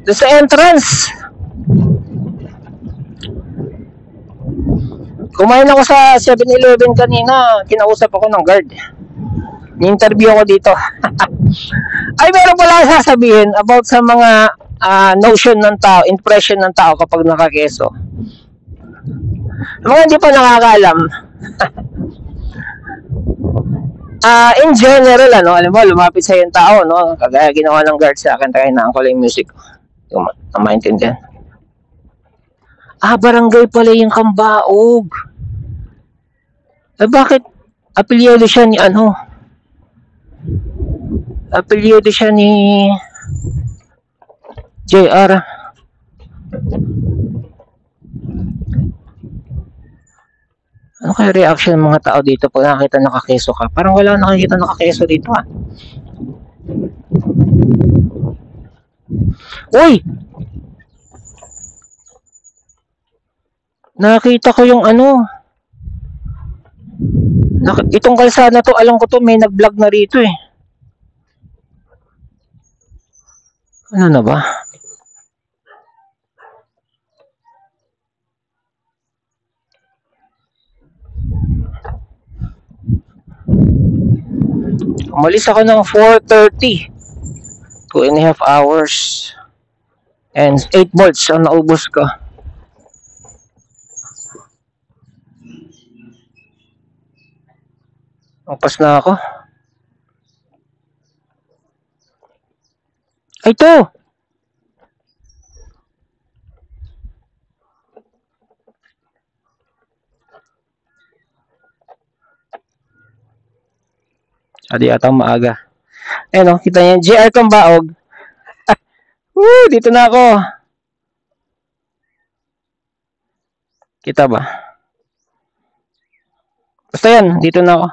Doon sa entrance. Kumain ako sa 7-Eleven kanina. Kinausap ako ng guard. Ni-interview ako dito. Ay, meron pala sasabihin about sa mga notion ng tao, impression ng tao kapag nakakeso. Mga hindi pa nakakaalam. In general, alam mo, lumapit sa yung tao, no? Kagaya ginawa ng guard sa akin, kaya ko lang yung music. Yung maintindihan. Barangay pala yung Kambaog. Bakit? Apelyido siya ni Apelyido siya ni JR. Ano kaya reaction ng mga tao dito pag nakakita nakakeso ka? Parang wala nakikita nakakeso dito Uy! Nakita ko yung itong kalsada to, alam ko to, may nag-vlog na rito Ano na ba? Umalis ako ng 4:30. 2.5 hours. And 8 volts ang naubos ko. Magpas na ako. Ito! Adi atang maaga. Ayan kita niya, JR Kambaog. Dito na ako. Kita ba? Basta yan, dito na ako.